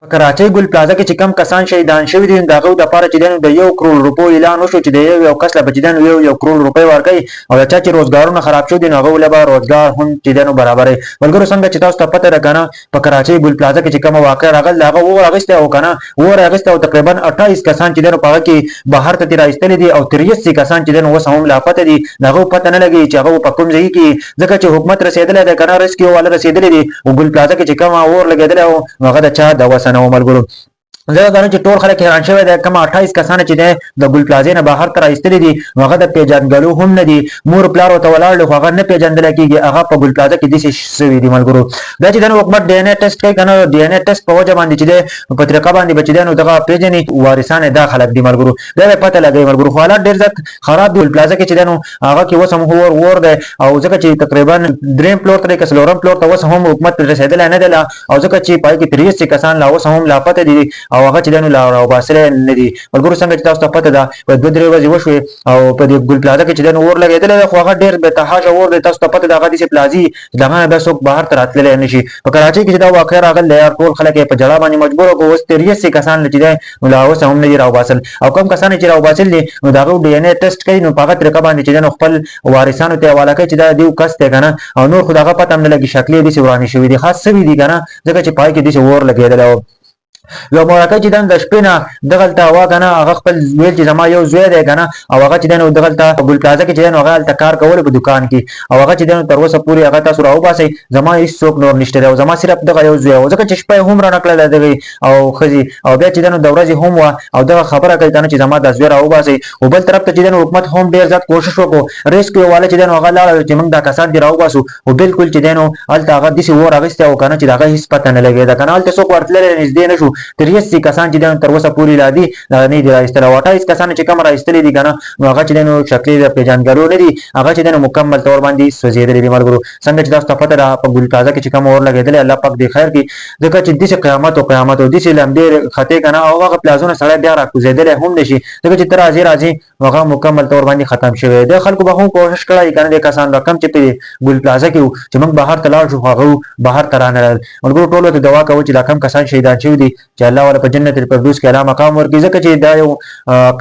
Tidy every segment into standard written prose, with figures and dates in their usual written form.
په کراچۍ ګل پلازا کې چې کم کسان شهیدان شوي دي د هغو دپاره چې دی نو د 1 کروڑ روپو اعلان وشو چې د یو کس له به چې دی نو 1 کروڑ روپۍ ورکوي او د چا چې روزګارونه خراب شوي دي نو هغو له به روزګار هم چې دی نو برابروي. ملګرو څنګه چې تاسو ته پته ده که نه په کراچۍ ګل پلازا کې چې کومه واقعه راغله د هغه اور اخیستی او که نه اور اخیستی او تقریبا 28 کسان چې دی نو په هغه کې بهر ته ترې رایستلي دي او 83 کسان چې دی نو اوس هم لاپته دي د هغو پته نه لګي چې هغه په کوم ځای کې ځکه چې حکومت رسېدلی دی که نه ریسکیو والا رسېدلی دي او ګل پلازا کې چې کومه اور لګېدلی او نو هغه د چا د وسه نه و. ملګرو زه غواړم چې ټول خلک حیران شوي دي کوم 28 کسان چې دی د ګل پلازې نه بهر ته رایستلي دي نو هغه د پیژندګلو هم نه دي مور پلار ورته ولاړ خو هغه نه پیژندلی کېږي هغه په ګل پلازه کې داسې شوي دي. ملګرو دا چې دی نو حکومت ډي ان اے ټسټ کوي که نه ډي ان اے ټسټ په وجه باندې چې دی په طریقه باندې به چې دی نو دغه پیژني وارثان یې دا خلک دي. ملګرو دا به پته لګوي. ملګرو خو حالات ډېر زیات خراب دي ګل پلازه کې چې دی نو هغه کې اوس هم اور دی او ځکه چې تقریبا 3 فلور ته دی که 4 فلور ته اوس هم حکومت رسېدلی نه دی او ځکه چې پای کې 83 کسان لا اوس هم لاپته دي او هغه چې دی نو او باسره نه دي. ملګرو څنګه چې تاسو ته پته ده په 2-3 ورځې وشوې او په دې ګل پلازا کې چې دی نو اور لګېدلی دی خو هغه ډېر بېتحاشه اور دی. تاسو ته پته ده هغه داسې پلازي چې د هغه نه بیا څوک بهر ته راتللی نه شي. په کراچۍ کې چې دا واقعه راغلی دی ټول خلک یې په ژړا باندې مجبوره کړو. اوس 83 کسان چې دی نو لا اوس هم نه دي راوباسل او کوم کسان چې راوباسل دي نو د هغو ډي ان اے ټسټ کوي نو په هغه طریقه باندې چې دی نو خپل وارثانو ته حواله کوي چې دا د یو کس دی که نه او نور خو د هغه پته هم نه لګي شکل یې داسې ورانې شوي دي خاص شوي دي که نه ځکه چې پای کې داسې اور لګېدلی و. یو مورکۍ چې د شپې نه دغلته وه که نه هغه خپل ویل چې زما یو زوی دی که نه او هغه چې دی نو دغلته په ګل پلازا کې چې دی نو هغه هلته کار کولو په دوکان کې او هغه چې دی نو تر اوسه پورې هغه تاسو راوباسئ زما هېڅوک نور نشته دی او زما صرف دغه یو زوی و ځکه چې شپه یې هم رانه کړله دغې او ښځې او بیا چې دی نو د ورځې هم وه او دغه خبره کوي که نه چې زما دا زوی راوباسئ. خو بل طرف ته چې دی نو حکومت هم ډېر زیات کوشش وکړو ریسکیو والا چې دی نو هغه لاړه چې موږ دا کسان دې راوباسو خو بلکل چې دی نو هلته هغه داسې اور اخیستی او که نه چې د هغه هېڅ پته نه لګېده که نه هلته څوک ورتللی نږدې نه شو 83 کسان چې دی تر اوسه پورې لا دي دغه نه دي رایستلی او 28 کسان چې کوم رایستلي دي که نه نو هغه چې دی نو شکلې د پیژندګلو نه دي هغه چې دی نو مکمل طور باندې سوځېدلي دي. ملګرو څنګه چې تاسو ته پته ده په ګل پلازا کې چې کوم اور لګېدلی الله پاک دې خیر کړي ځکه چې داسې قیامت او داسې لمبې ختې که نه او هغه پلازونه سړی بیا راکوزېدلی هم نه شي ځکه چې ته راځې نو هغه مکمل طور باندې ختم شوی دی. خلکو به هم کوشش کړی که نه دې کسان را کم چې په ګل پلازا کې وو چې موږ بهر ته لاړ شو خو هغه بهر ته رانه رال. ملګرو ټولو ته دعا کوو چې دا کم کسان شهیدان شوي دي چې الله والا په جنت الفردوس کې اعلی مقام ورکړي ځکه چې دا یو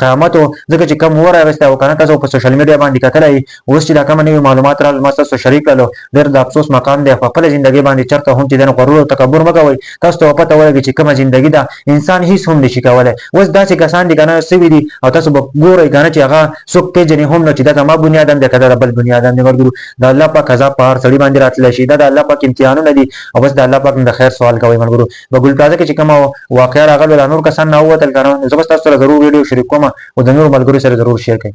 قیامت و ځکه چې کوم اور اخیستی او که نه تاسو په سوشل میډیا باندې کتلی اوس چې دا کومه نوي معلومات راغلل ما ستاسو شریک کړلو ډېر د افسوس مقام دی. په خپله زندګۍ باندې چېرته هم چې دی نو غرور او تکبر مه کوئ. تاسو ته پته ولګي چې کومه زندګي ده انسان هېڅ هم نشي کولی. اوس داسې کسان دي که نه سوي دي او تاسو به ګورئ که نه چې هغه څوک پېژني هم نه چې دا زما بنیادم دی که دا د بل بنیادم دی. ملګرو د الله پاک عذاب په هر سړي باندې راتللی شي دا د الله پاک امتحانونه دي او بس د الله پاک نه د خیر سوال کوئ. ملګرو په ګل پلازا کې چې کومه واقعه راغله لا نور کسان نه ووتل که نه زه بس تاسو سره ضرور ویډیو شریک کوم او د نورو ملګرو سره ضرور شیر کړئ.